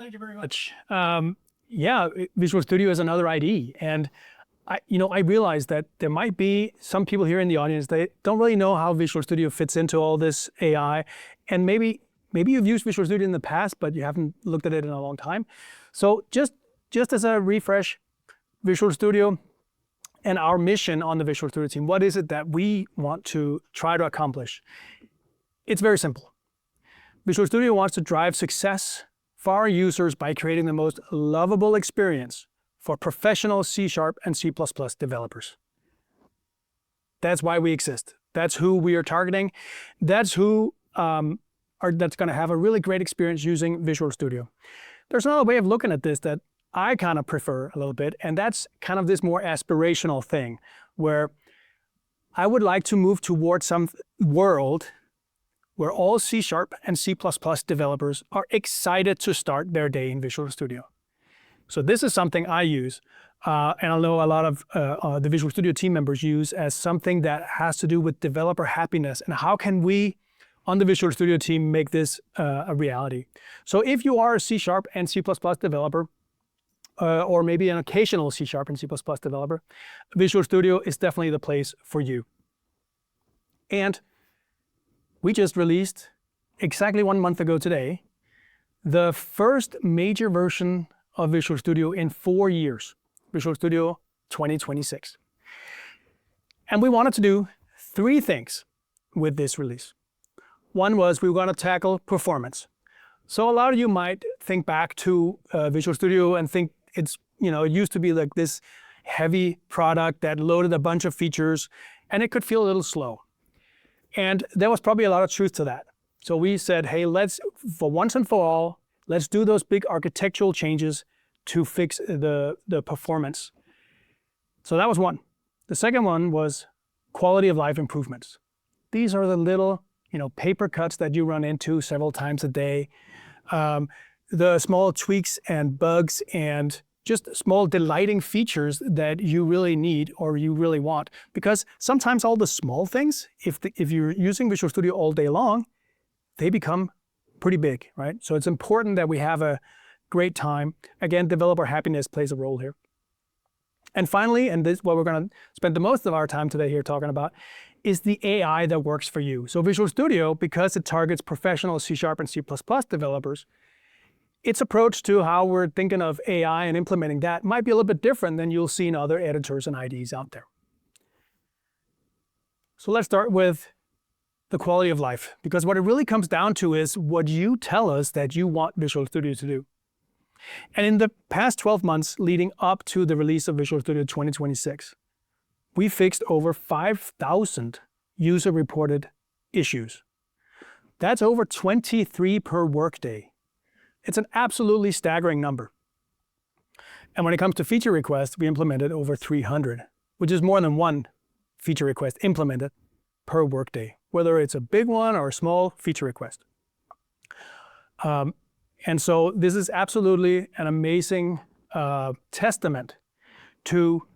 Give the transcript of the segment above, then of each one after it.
Thank you very much. Yeah, Visual Studio is another IDE. And I realize that there might be some people here in the audience, they don't really know how Visual Studio fits into all this AI. And maybe you've used Visual Studio in the past, but you haven't looked at it in a long time. So just as a refresh, Visual Studio and our mission on the Visual Studio team, what is it that we want to try to accomplish? It's very simple. Visual Studio wants to drive success for our users by creating the most lovable experience for professional C# and C++ developers. That's why we exist. That's who we are targeting. That's who that's going to have a really great experience using Visual Studio. There's another way of looking at this that I kind of prefer a little bit, and that's kind of this more aspirational thing where I would like to move towards some world where all C# and C++ developers are excited to start their day in Visual Studio. So this is something I use, and I know a lot of the Visual Studio team members use as something that has to do with developer happiness, and how can we, on the Visual Studio team, make this a reality. So if you are a C# and C++ developer, or maybe an occasional C# and C++ developer, Visual Studio is definitely the place for you. And we just released, exactly 1 month ago today, the first major version of Visual Studio in 4 years, Visual Studio 2026. And we wanted to do 3 things with this release. One was we were going to tackle performance. So a lot of you might think back to Visual Studio and think it used to be like this heavy product that loaded a bunch of features, and it could feel a little slow. And there was probably a lot of truth to that. So we said, hey, let's, for once and for all, let's do those big architectural changes to fix the performance. So that was one. The second one was quality of life improvements. These are the little, paper cuts that you run into several times a day. The small tweaks and bugs and just small delighting features that you really need or you really want. Because sometimes all the small things, if you're using Visual Studio all day long, they become pretty big, right? So it's important that we have a great time. Again, developer happiness plays a role here. And finally, and this is what we're going to spend the most of our time today here talking about, is the AI that works for you. So Visual Studio, because it targets professional C# and C++ developers, its approach to how we're thinking of AI and implementing that might be a little bit different than you'll see in other editors and IDEs out there. So let's start with the quality of life, because what it really comes down to is what you tell us that you want Visual Studio to do. And in the past 12 months leading up to the release of Visual Studio 2026, we fixed over 5,000 user-reported issues. That's over 23 per workday. It's an absolutely staggering number. And when it comes to feature requests, we implemented over 300, which is more than one feature request implemented per workday, whether it's a big one or a small feature request. And so this is absolutely an amazing testament to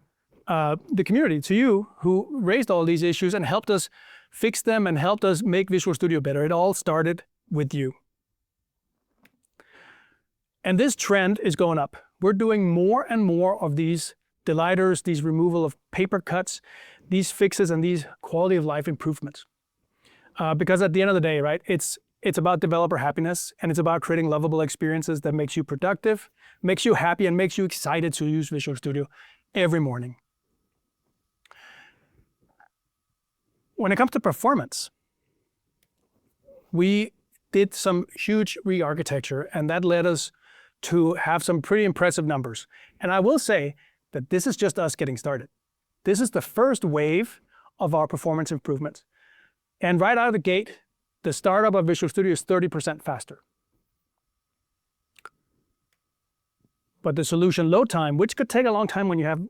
the community, to you who raised all these issues and helped us fix them and helped us make Visual Studio better. It all started with you. And this trend is going up. We're doing more and more of these delighters, these removal of paper cuts, these fixes and these quality of life improvements. Because at the end of the day, right, it's about developer happiness, and it's about creating lovable experiences that makes you productive, makes you happy, and makes you excited to use Visual Studio every morning. When it comes to performance, we did some huge re-architecture, and that led us to have some pretty impressive numbers. And I will say that this is just us getting started. This is the first wave of our performance improvements. And right out of the gate, the startup of Visual Studio is 30% faster. But the solution load time, which could take a long time when you have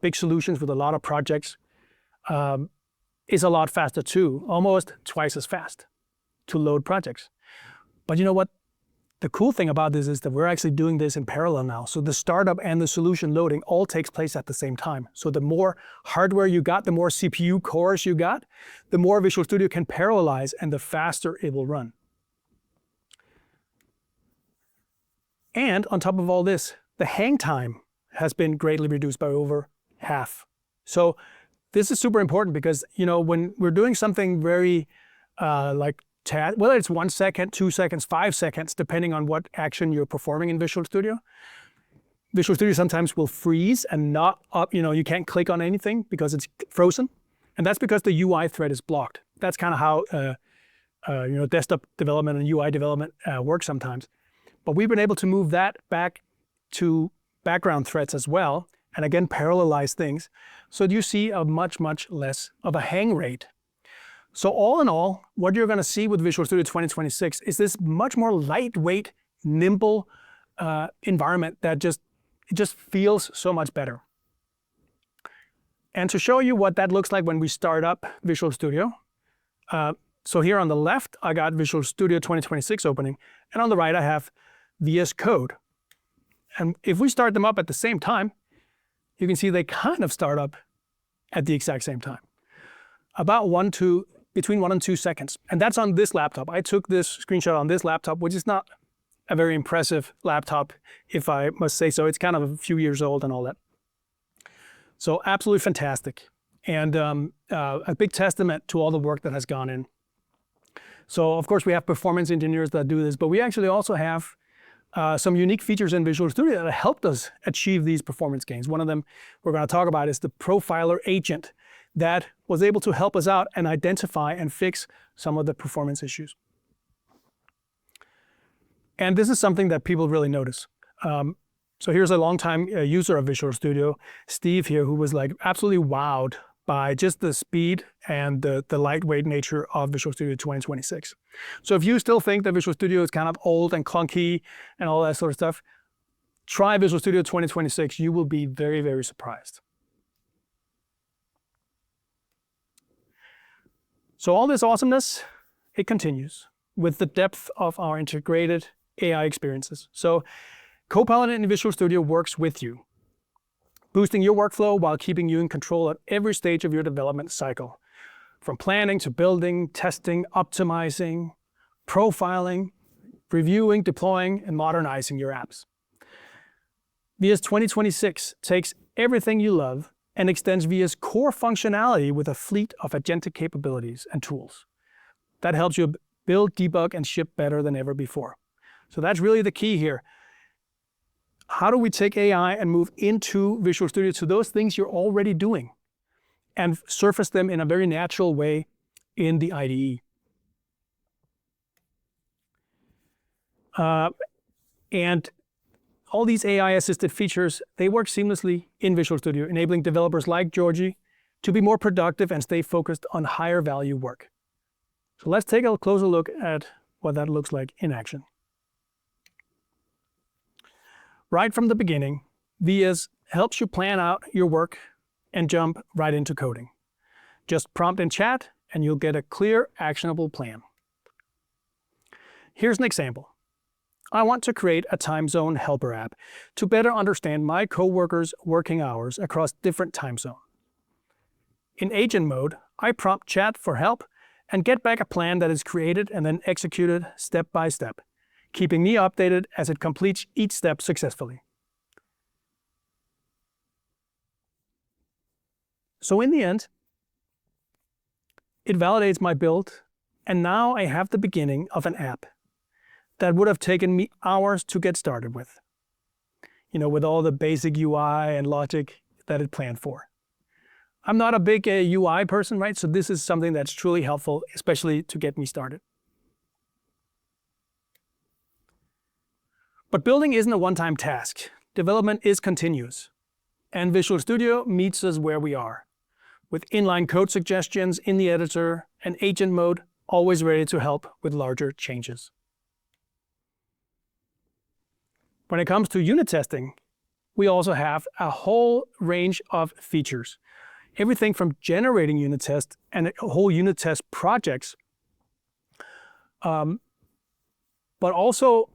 big solutions with a lot of projects, is a lot faster too, almost twice as fast to load projects. But you know what? The cool thing about this is that we're actually doing this in parallel now. So the startup and the solution loading all takes place at the same time. So the more hardware you got, the more CPU cores you got, the more Visual Studio can parallelize and the faster it will run. And on top of all this, the hang time has been greatly reduced by over half. So this is super important because, when we're doing something very whether it's 1 second, 2 seconds, 5 seconds, depending on what action you're performing in Visual Studio, Visual Studio sometimes will freeze and not up, you can't click on anything because it's frozen. And that's because the UI thread is blocked. That's kind of how desktop development and UI development work sometimes. But we've been able to move that back to background threads as well, and again, parallelize things. So you see a much, much less of a hang rate. So all in all, what you're going to see with Visual Studio 2026 is this much more lightweight, nimble environment that just feels so much better. And to show you what that looks like when we start up Visual Studio, so here on the left, I got Visual Studio 2026 opening, and on the right, I have VS Code. And if we start them up at the same time, you can see they kind of start up at the exact same time, about between 1 and 2 seconds. And that's on this laptop. I took this screenshot on this laptop, which is not a very impressive laptop, if I must say so. It's kind of a few years old and all that. So absolutely fantastic. And a big testament to all the work that has gone in. So of course we have performance engineers that do this, but we actually also have some unique features in Visual Studio that helped us achieve these performance gains. One of them we're going to talk about is the profiler agent that was able to help us out and identify and fix some of the performance issues. And this is something that people really notice. So here's a longtime user of Visual Studio, Steve here, who was like absolutely wowed by just the speed and the lightweight nature of Visual Studio 2026. So if you still think that Visual Studio is kind of old and clunky and all that sort of stuff, try Visual Studio 2026. You will be very, very surprised. So all this awesomeness, it continues with the depth of our integrated AI experiences. So Copilot in Visual Studio works with you, boosting your workflow while keeping you in control at every stage of your development cycle. From planning to building, testing, optimizing, profiling, reviewing, deploying, and modernizing your apps. VS 2026 takes everything you love and extends VS core functionality with a fleet of agentic capabilities and tools. That helps you build, debug, and ship better than ever before. So that's really the key here. How do we take AI and move into Visual Studio to those things you're already doing and surface them in a very natural way in the IDE? And all these AI-assisted features, they work seamlessly in Visual Studio, enabling developers like Georgie to be more productive and stay focused on higher value work. So let's take a closer look at what that looks like in action. Right from the beginning, VS helps you plan out your work and jump right into coding. Just prompt in chat and you'll get a clear, actionable plan. Here's an example. I want to create a time zone helper app to better understand my coworkers' working hours across different time zones. In agent mode, I prompt chat for help and get back a plan that is created and then executed step by step, keeping me updated as it completes each step successfully. So in the end, it validates my build, and now I have the beginning of an app that would have taken me hours to get started with, with all the basic UI and logic that it planned for. I'm not a big UI person, right? So this is something that's truly helpful, especially to get me started. But building isn't a one-time task. Development is continuous. And Visual Studio meets us where we are, with inline code suggestions in the editor and agent mode always ready to help with larger changes. When it comes to unit testing, we also have a whole range of features. Everything from generating unit tests and whole unit test projects, but also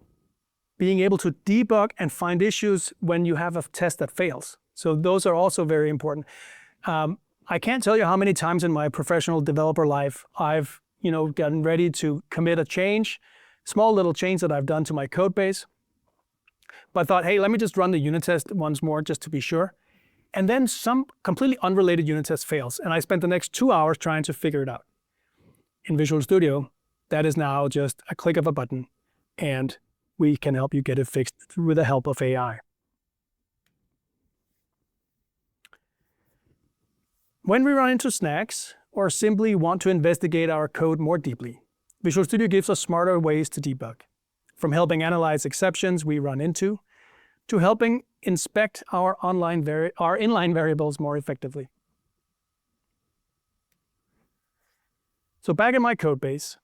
being able to debug and find issues when you have a test that fails. So those are also very important. I can't tell you how many times in my professional developer life I've gotten ready to commit a change, small little change that I've done to my code base. But I thought, hey, let me just run the unit test once more just to be sure. And then some completely unrelated unit test fails. And I spent the next 2 hours trying to figure it out. In Visual Studio, that is now just a click of a button, and we can help you get it fixed with the help of AI. When we run into snags or simply want to investigate our code more deeply, Visual Studio gives us smarter ways to debug. From helping analyze exceptions we run into, to helping inspect our inline variables more effectively. So back in my code base,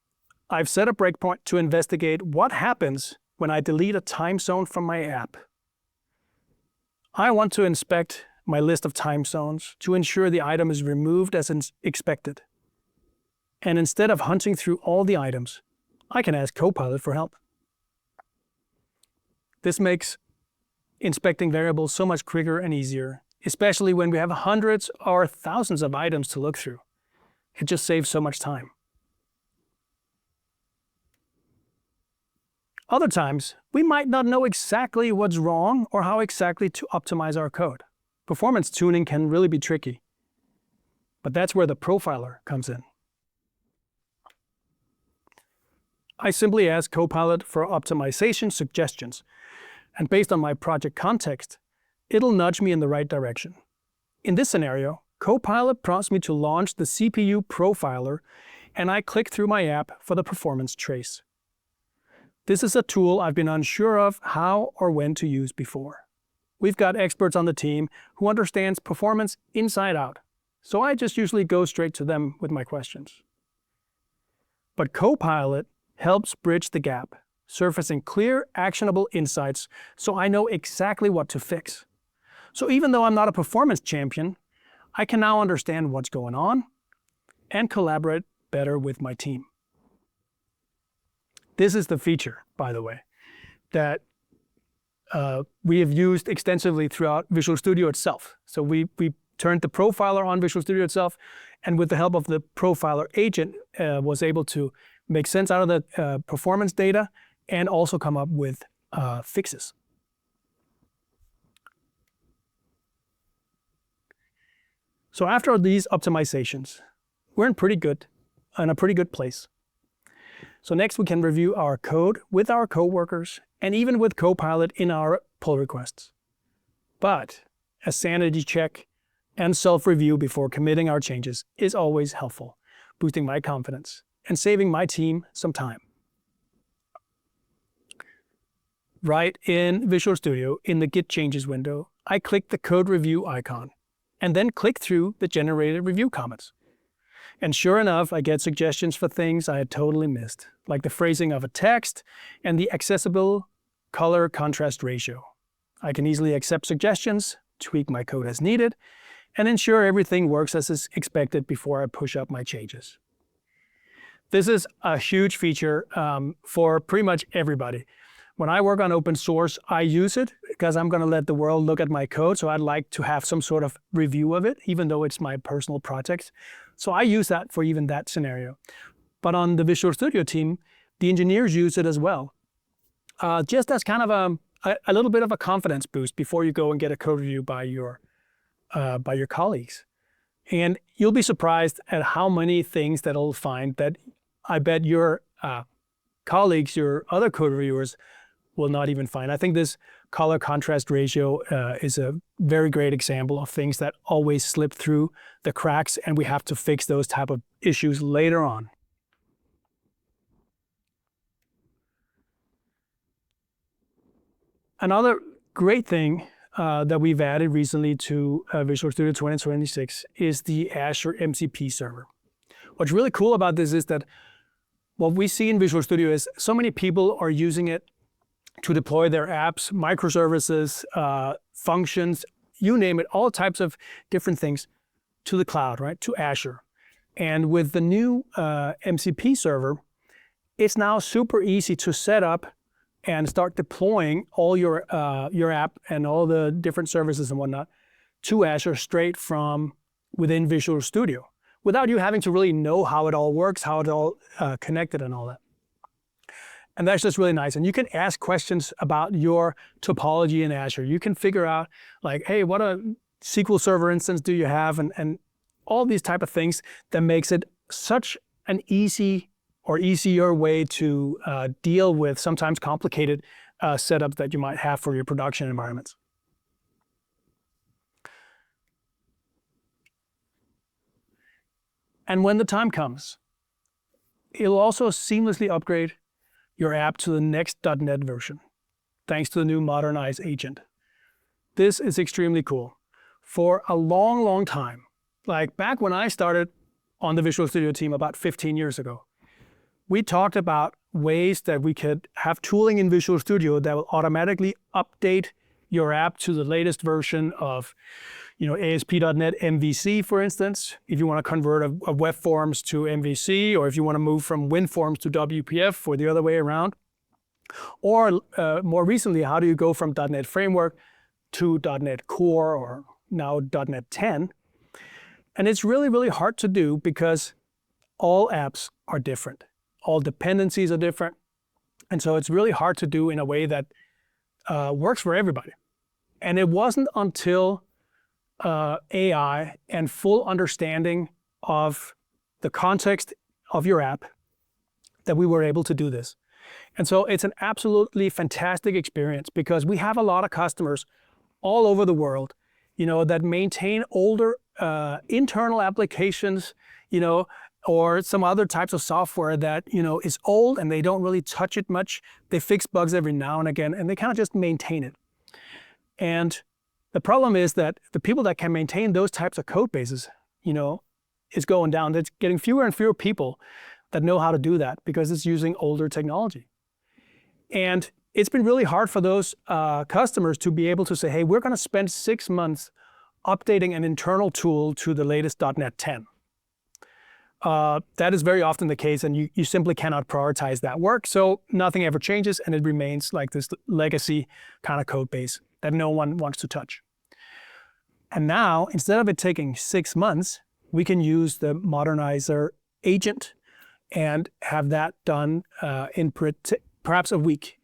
I've set a breakpoint to investigate what happens when I delete a time zone from my app. I want to inspect my list of time zones to ensure the item is removed as expected. And instead of hunting through all the items, I can ask Copilot for help. This makes inspecting variables so much quicker and easier, especially when we have hundreds or thousands of items to look through. It just saves so much time. Other times, we might not know exactly what's wrong or how exactly to optimize our code. Performance tuning can really be tricky, but that's where the profiler comes in. I simply ask Copilot for optimization suggestions, and based on my project context, it'll nudge me in the right direction. In this scenario, Copilot prompts me to launch the CPU profiler, and I click through my app for the performance trace. This is a tool I've been unsure of how or when to use before. We've got experts on the team who understands performance inside out, so I just usually go straight to them with my questions. But Copilot helps bridge the gap, surfacing clear, actionable insights so I know exactly what to fix. So even though I'm not a performance champion, I can now understand what's going on and collaborate better with my team. This is the feature, by the way, that we have used extensively throughout Visual Studio itself. So we turned the profiler on Visual Studio itself, and with the help of the profiler agent, was able to make sense out of the performance data and also come up with fixes. So after these optimizations, we're in a pretty good place. So next we can review our code with our coworkers and even with Copilot in our pull requests. But a sanity check and self-review before committing our changes is always helpful, boosting my confidence and saving my team some time. Right in Visual Studio, in the Git Changes window, I click the code review icon and then click through the generated review comments. And sure enough, I get suggestions for things I had totally missed, like the phrasing of a text and the accessible color contrast ratio. I can easily accept suggestions, tweak my code as needed, and ensure everything works as is expected before I push up my changes. This is a huge feature for pretty much everybody. When I work on open source, I use it because I'm going to let the world look at my code, so I'd like to have some sort of review of it, even though it's my personal project. So I use that for even that scenario. But on the Visual Studio team, the engineers use it as well, just as kind of a little bit of a confidence boost before you go and get a code review by your colleagues. And you'll be surprised at how many things that you'll find that I bet your colleagues, your other code reviewers, will not even find. I think this color contrast ratio is a very great example of things that always slip through the cracks, and we have to fix those type of issues later on. Another great thing that we've added recently to Visual Studio 2026 is the Azure MCP server. What's really cool about this is that what we see in Visual Studio is so many people are using it to deploy their apps, microservices, functions, you name it, all types of different things to the cloud, right, to Azure. And with the new MCP server, it's now super easy to set up and start deploying all your app and all the different services and whatnot to Azure straight from within Visual Studio, without you having to really know how it all works, how it all connected and all that. And that's just really nice. And you can ask questions about your topology in Azure. You can figure out like, hey, what a SQL Server instance do you have? And all these type of things that makes it such an easy or easier way to deal with sometimes complicated setups that you might have for your production environments. And when the time comes, it'll also seamlessly upgrade your app to the next .NET version, thanks to the new Modernized Agent. This is extremely cool. For a long, long time, like back when I started on the Visual Studio team about 15 years ago, we talked about ways that we could have tooling in Visual Studio that will automatically update your app to the latest version of ASP.NET MVC, for instance, if you want to convert a web forms to MVC, or if you want to move from WinForms to WPF or the other way around. Or more recently, how do you go from .NET Framework to .NET Core or now .NET 10? And it's really, really hard to do because all apps are different. All dependencies are different. And so it's really hard to do in a way that works for everybody. And it wasn't until AI and full understanding of the context of your app that we were able to do this. And so it's an absolutely fantastic experience because we have a lot of customers all over the world, that maintain older internal applications, or some other types of software that, is old and they don't really touch it much. They fix bugs every now and again, and they kind of just maintain it. And the problem is that the people that can maintain those types of code bases, is going down. There's getting fewer and fewer people that know how to do that because it's using older technology. And it's been really hard for those customers to be able to say, hey, we're going to spend 6 months updating an internal tool to the latest .NET 10. That is very often the case, and you simply cannot prioritize that work. So nothing ever changes, and it remains like this legacy kind of code base that no one wants to touch. And now, instead of it taking 6 months, we can use the Modernizer agent and have that done in perhaps a week.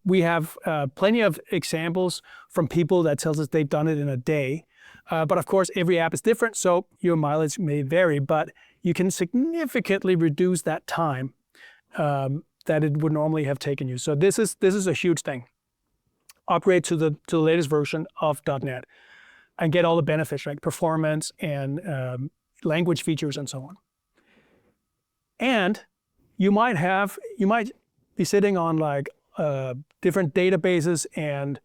We have plenty of examples from people that tells us they've done it in a day. But of course, every app is different, so your mileage may vary, but you can significantly reduce that time that it would normally have taken you. So this is a huge thing. Upgrade to the latest version of .NET and get all the benefits, like performance and language features and so on. And you might be sitting on like different databases and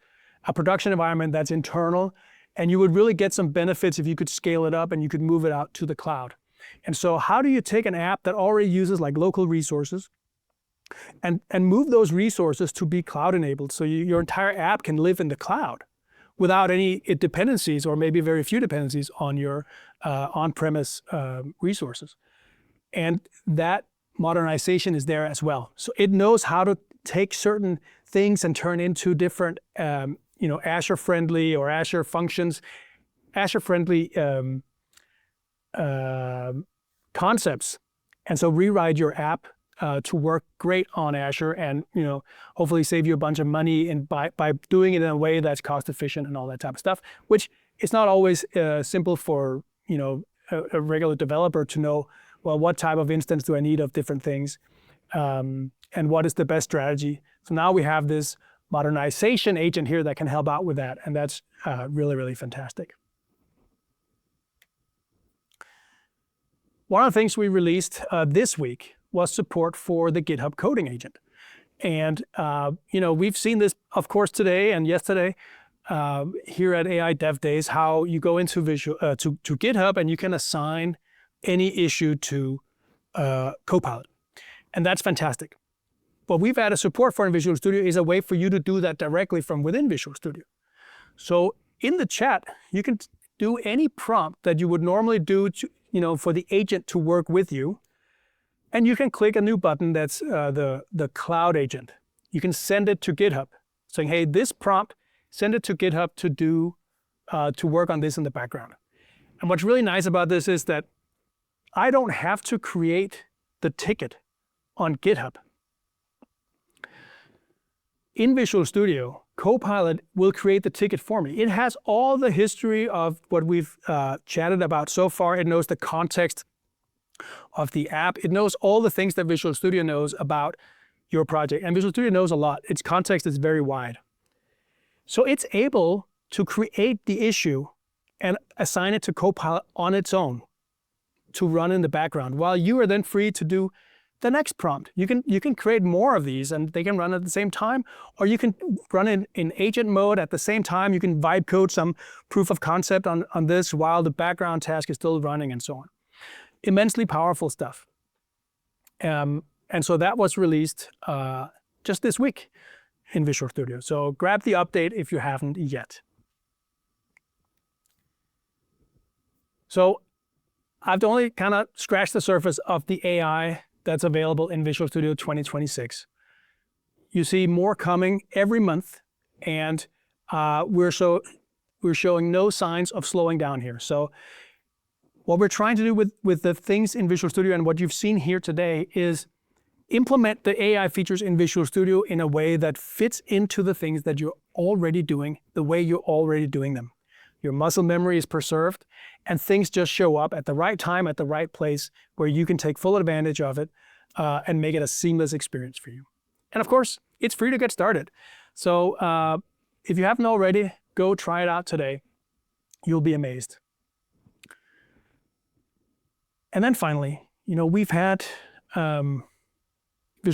a production environment that's internal, and you would really get some benefits if you could scale it up and you could move it out to the cloud. And so how do you take an app that already uses like local resources and move those resources to be cloud enabled so your entire app can live in the cloud without any dependencies, or maybe very few dependencies on your on-premise resources? And that modernization is there as well. So it knows how to take certain things and turn into different Azure-friendly or Azure functions, Azure-friendly concepts. And so rewrite your app to work great on Azure and hopefully save you a bunch of money by doing it in a way that's cost efficient and all that type of stuff, which is not always simple for a regular developer to know, well, what type of instance do I need of different things, and what is the best strategy. So now we have this modernization agent here that can help out with that, and that's really, really fantastic. One of the things we released this week was support for the GitHub coding agent. And we've seen this, of course, today and yesterday here at AI Dev Days, how you go into to GitHub and you can assign any issue to Copilot. And that's fantastic. What we've added support for in Visual Studio is a way for you to do that directly from within Visual Studio. So in the chat, you can do any prompt that you would normally do for the agent to work with you. And you can click a new button that's the cloud agent. You can send it to GitHub saying, hey, this prompt, send it to GitHub to work on this in the background. And what's really nice about this is that I don't have to create the ticket on GitHub. in Visual Studio, Copilot will create the ticket for me. It has all the history of what we've chatted about so far. It knows the context of the app. It knows all the things that Visual Studio knows about your project. And Visual Studio knows a lot. Its context is very wide. So it's able to create the issue and assign it to Copilot on its own to run in the background, while you are then free to do the next prompt. You can create more of these and they can run at the same time, or you can run in agent mode at the same time. You can vibe code some proof of concept on this while the background task is still running and so on. Immensely powerful stuff. And so that was released just this week in Visual Studio. So grab the update if you haven't yet. So I've only kind of scratched the surface of the AI that's available in Visual Studio 2026. You see more coming every month, and we're showing no signs of slowing down here. So what we're trying to do with the things in Visual Studio and what you've seen here today is implement the AI features in Visual Studio in a way that fits into the things that you're already doing, the way you're already doing them. Your muscle memory is preserved, and things just show up at the right time, at the right place, where you can take full advantage of it and make it a seamless experience for you. And of course, it's free to get started. So if you haven't already, go try it out today. You'll be amazed. And then finally, we've had Visual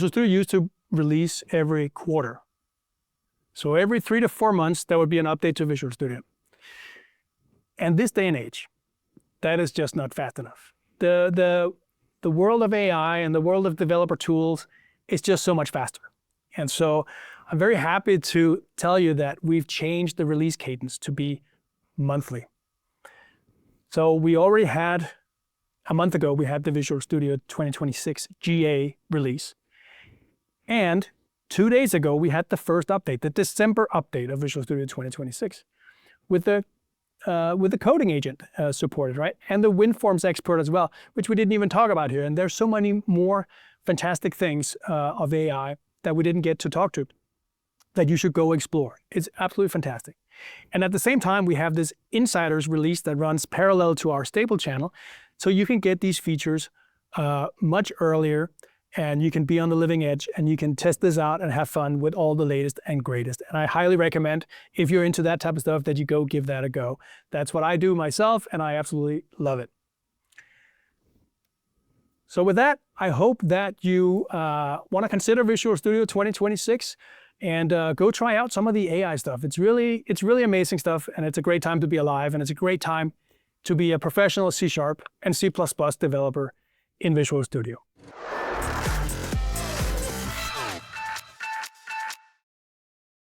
Studio used to release every quarter. So every 3 to 4 months, there would be an update to Visual Studio. And this day and age, that is just not fast enough. The world of AI and the world of developer tools is just so much faster. And so I'm very happy to tell you that we've changed the release cadence to be monthly. So we already had, a month ago, we had the Visual Studio 2026 GA release. And 2 days ago, we had the first update, the December update of Visual Studio 2026 with the coding agent supported, right? And the WinForms export as well, which we didn't even talk about here. And there's so many more fantastic things of AI that we didn't get to talk to that you should go explore. It's absolutely fantastic. And at the same time, we have this Insiders release that runs parallel to our stable channel. So you can get these features much earlier, and you can be on the living edge, and you can test this out and have fun with all the latest and greatest. And I highly recommend, if you're into that type of stuff, that you go give that a go. That's what I do myself, and I absolutely love it. So with that, I hope that you want to consider Visual Studio 2026 and go try out some of the AI stuff. It's really amazing stuff, and it's a great time to be alive, and it's a great time to be a professional C# and C++ developer in Visual Studio.